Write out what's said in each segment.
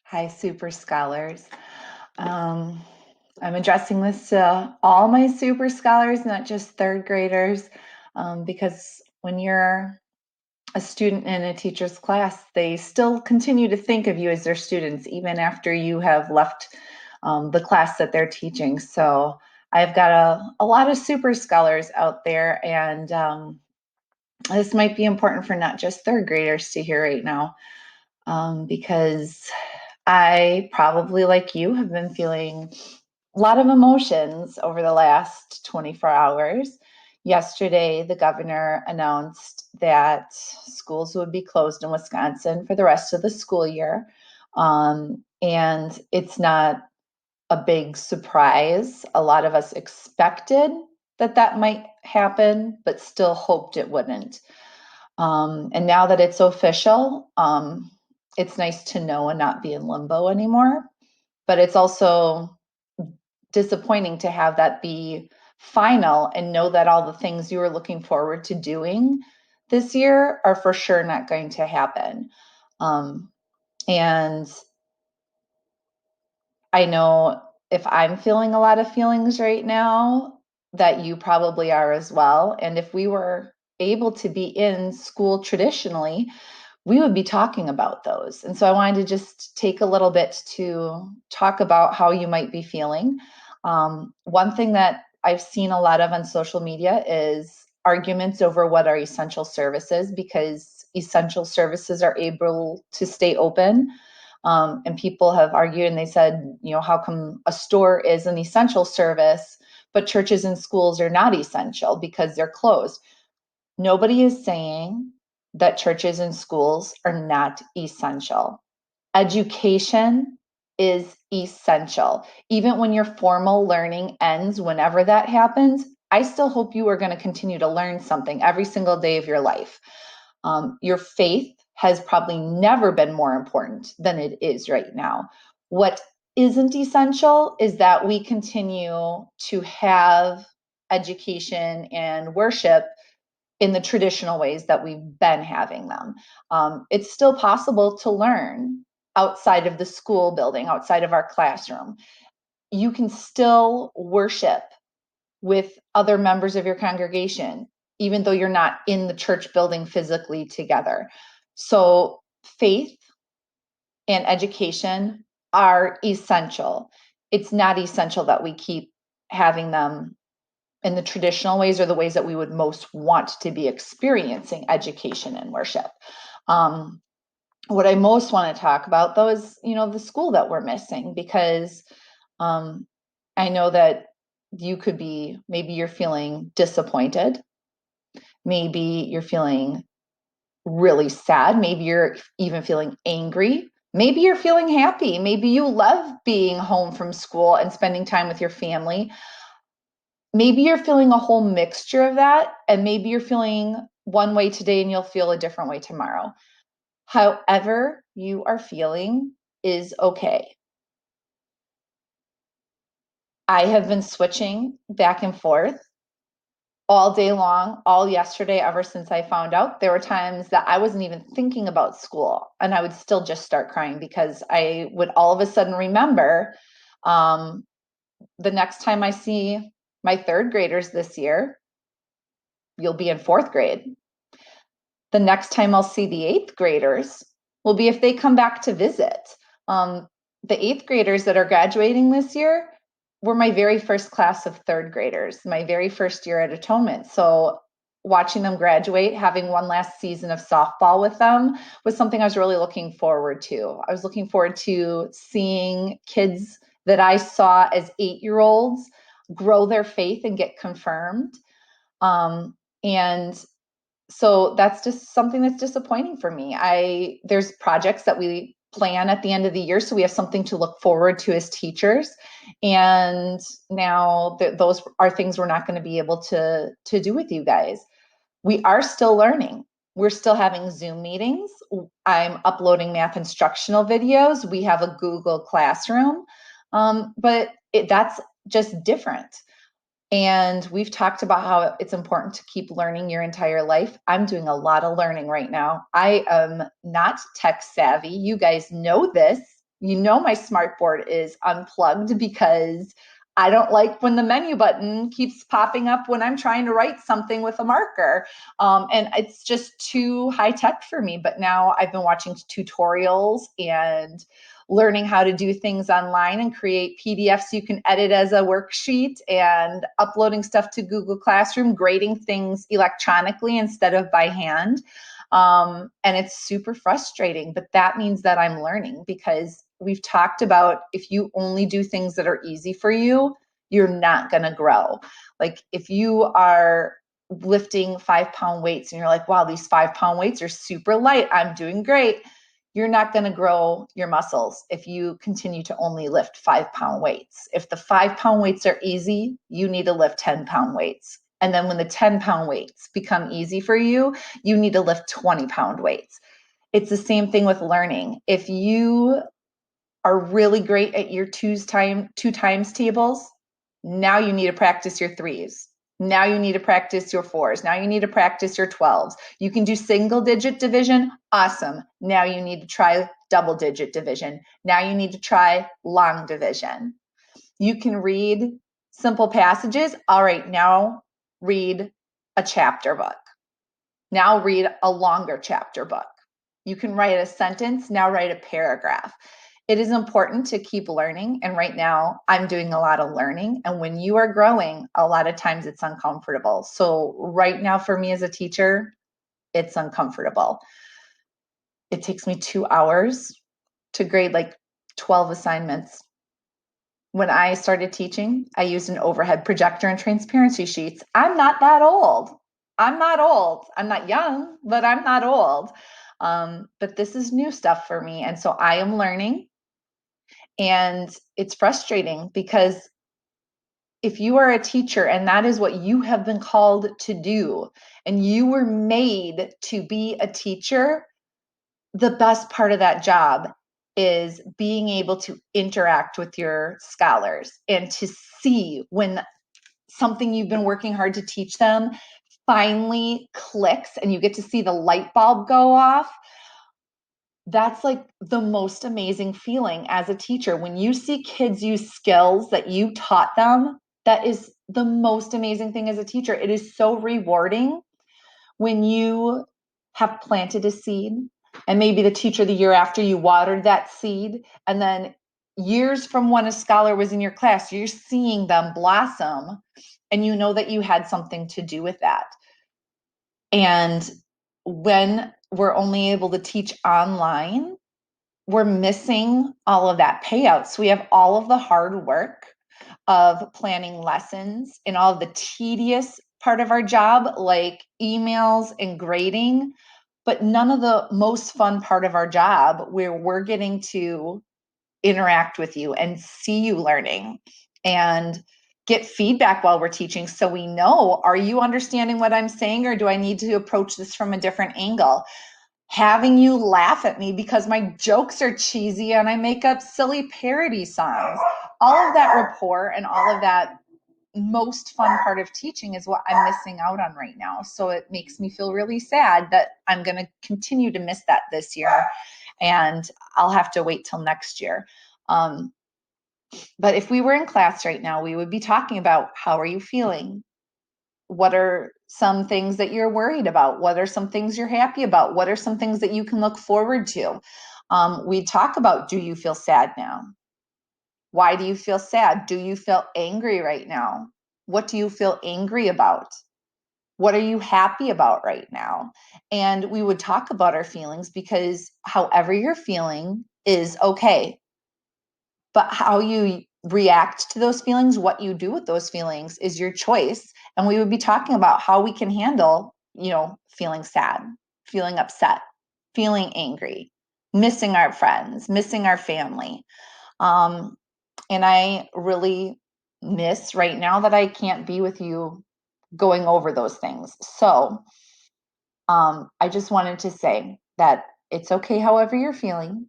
Hi, Super Scholars. Um, I'm addressing this to all my Super Scholars, not just third graders, because when you're a student in a teacher's class, they still continue to think of you as their students, even after you have left the class that they're teaching. So I've got a lot of Super Scholars out there, and this might be important for not just third graders to hear right now, because I probably, like you, have been feeling a lot of emotions over the last 24 hours. Yesterday, the governor announced that schools would be closed in Wisconsin for the rest of the school year. And it's not a big surprise. A lot of us expected that that might happen, but still hoped it wouldn't. And now that it's official, it's nice to know and not be in limbo anymore. But it's also disappointing to have that be final and know that all the things you were looking forward to doing this year are for sure not going to happen. And I know if I'm feeling a lot of feelings right now, that you probably are as well. And if we were able to be in school traditionally, we would be talking about those. And so I wanted to just take a little bit to talk about how you might be feeling. One thing that I've seen a lot of on social media is arguments over what are essential services, because essential services are able to stay open. And people have argued and they said, how come a store is an essential service, but churches and schools are not essential because they're closed? Nobody is saying that churches and schools are not essential. Education is essential. Even when your formal learning ends, whenever that happens, I still hope you are going to continue to learn something every single day of your life. Your faith has probably never been more important than it is right now. What isn't essential is that we continue to have education and worship in the traditional ways that we've been having them. It's still possible to learn outside of the school building, outside of our classroom. You can still worship with other members of your congregation, even though you're not in the church building physically together. So, faith and education are essential. It's not essential that we keep having them in the traditional ways or the ways that we would most want to be experiencing education and worship. Um, what I most want to talk about, though, is the school that we're missing, because um, I know that you could be, maybe you're feeling disappointed, maybe you're feeling really sad, maybe you're even feeling angry, maybe you're feeling happy, maybe you love being home from school and spending time with your family. Maybe you're feeling a whole mixture of that, and maybe you're feeling one way today and you'll feel a different way tomorrow. However you are feeling is okay. I have been switching back and forth all day long, all yesterday, ever since I found out. There were times that I wasn't even thinking about school and I would still just start crying because I would all of a sudden remember, um, the next time I see my third graders this year, you'll be in fourth grade. The next time I'll see the eighth graders will be if they come back to visit. The eighth graders that are graduating this year were my very first class of third graders, my very first year at Atonement. So watching them graduate, having one last season of softball with them was something I was really looking forward to. I was looking forward to seeing kids that I saw as 8-year-olds grow their faith and get confirmed. And so that's just something that's disappointing for me. There's projects that we plan at the end of the year, so we have something to look forward to as teachers. And now those are things we're not going to be able to do with you guys. We are still learning. We're still having Zoom meetings. I'm uploading math instructional videos. We have a Google Classroom, but that's just different. And we've talked about how it's important to keep learning your entire life. I'm doing a lot of learning right now. I am not tech savvy. You guys know this. my smart board is unplugged because I don't like when the menu button keeps popping up when I'm trying to write something with a marker. And it's just too high tech for me. But now I've been watching tutorials and learning how to do things online and create PDFs you can edit as a worksheet, and uploading stuff to Google Classroom, grading things electronically instead of by hand. And it's super frustrating, but that means that I'm learning, because we've talked about, if you only do things that are easy for you, you're not going to grow. Like if you are lifting 5-pound weights and you're like, wow, these 5-pound weights are super light, I'm doing great. You're not going to grow your muscles if you continue to only lift 5-pound weights. If the 5-pound weights are easy, you need to lift 10-pound weights. And then when the 10-pound weights become easy for you, you need to lift 20-pound weights. It's the same thing with learning. If you are really great at your two times tables, now you need to practice your threes. Now you need to practice your fours. Now you need to practice your 12s. You can do single digit division. Awesome. Now you need to try double digit division. Now you need to try long division. You can read simple passages. All right, now read a chapter book. Now read a longer chapter book. You can write a sentence. Now write a paragraph. It is important to keep learning. And right now I'm doing a lot of learning. And when you are growing, a lot of times it's uncomfortable. So right now for me as a teacher, it's uncomfortable. It takes me 2 hours to grade like 12 assignments. When I started teaching, I used an overhead projector and transparency sheets. I'm not that old. I'm not old. I'm not young, but I'm not old. But this is new stuff for me. And so I am learning. And it's frustrating because if you are a teacher and that is what you have been called to do, and you were made to be a teacher, the best part of that job is being able to interact with your scholars and to see when something you've been working hard to teach them finally clicks and you get to see the light bulb go off. That's like the most amazing feeling as a teacher. When you see kids use skills that you taught them, that is the most amazing thing as a teacher. It is so rewarding when you have planted a seed, and maybe the teacher the year after you watered that seed, and then years from when a scholar was in your class, you're seeing them blossom, and you know that you had something to do with that. And when we're only able to teach online, we're missing all of that payout. So we have all of the hard work of planning lessons and all of the tedious part of our job, like emails and grading, but none of the most fun part of our job, where we're getting to interact with you and see you learning and get feedback while we're teaching, so we know, are you understanding what I'm saying, or do I need to approach this from a different angle? Having you laugh at me because my jokes are cheesy and I make up silly parody songs. All of that rapport and all of that most fun part of teaching is what I'm missing out on right now. So it makes me feel really sad that I'm going to continue to miss that this year, and I'll have to wait till next year. But if we were in class right now, we would be talking about, how are you feeling? What are some things that you're worried about? What are some things you're happy about? What are some things that you can look forward to? We talk about, do you feel sad now? Why do you feel sad? Do you feel angry right now? What do you feel angry about? What are you happy about right now? And we would talk about our feelings, because however you're feeling is okay. But how you react to those feelings, what you do with those feelings, is your choice. And we would be talking about how we can handle, feeling sad, feeling upset, feeling angry, missing our friends, missing our family. And I really miss right now that I can't be with you going over those things. So I just wanted to say that it's okay however you're feeling.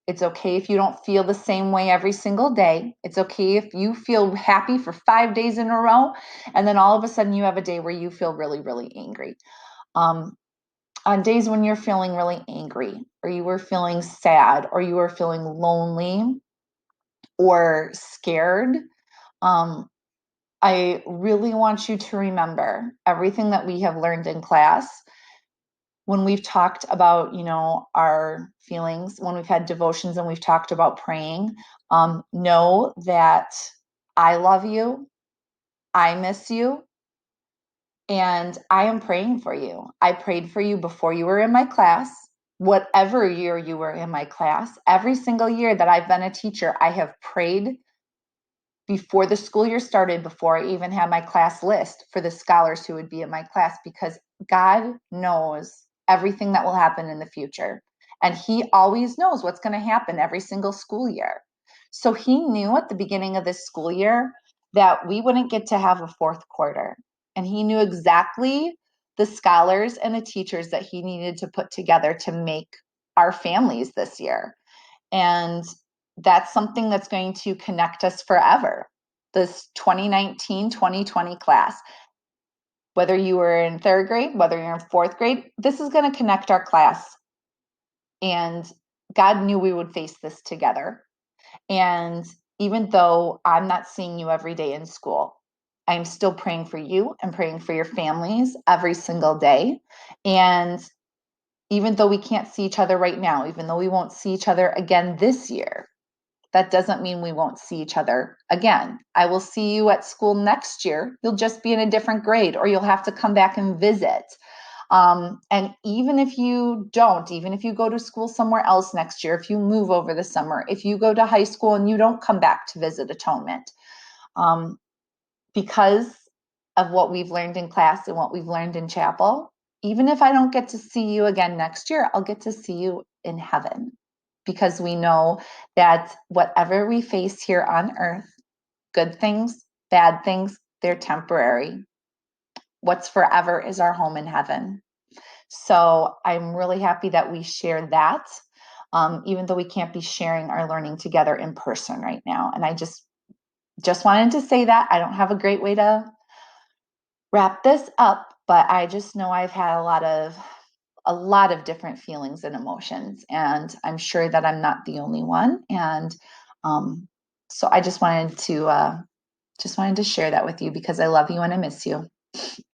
It's okay if you don't feel the same way every single day. It's okay if you feel happy for 5 days in a row, and then all of a sudden you have a day where you feel really, really angry. on days when you're feeling really angry, or you were feeling sad, or you were feeling lonely or scared, um, I really want you to remember everything that we have learned in class when we've talked about, our feelings, when we've had devotions and we've talked about praying. Know that I love you, I miss you, and I am praying for you. I prayed for you before you were in my class, whatever year you were in my class. Every single year that I've been a teacher, I have prayed before the school year started, before I even had my class list for the scholars who would be in my class, because God knows everything that will happen in the future. And He always knows what's going to happen every single school year. So He knew at the beginning of this school year that we wouldn't get to have a fourth quarter. And He knew exactly the scholars and the teachers that He needed to put together to make our families this year. And that's something that's going to connect us forever. This 2019-2020 class, whether you were in third grade, whether you're in fourth grade, this is going to connect our class. And God knew we would face this together. And even though I'm not seeing you every day in school, I'm still praying for you and praying for your families every single day. And even though we can't see each other right now, even though we won't see each other again this year, that doesn't mean we won't see each other again. I will see you at school next year. You'll just be in a different grade, or you'll have to come back and visit. And even if you don't, even if you go to school somewhere else next year, if you move over the summer, if you go to high school and you don't come back to visit Atonement, because of what we've learned in class and what we've learned in chapel, even if I don't get to see you again next year, I'll get to see you in heaven, because we know that whatever we face here on earth, good things, bad things, they're temporary. What's forever is our home in heaven. So I'm really happy that we share that, even though we can't be sharing our learning together in person right now. And I just wanted to say that. I don't have a great way to wrap this up, but I just know I've had a lot of different feelings and emotions, and I'm sure that I'm not the only one. And so I just wanted to share that with you, because I love you and I miss you.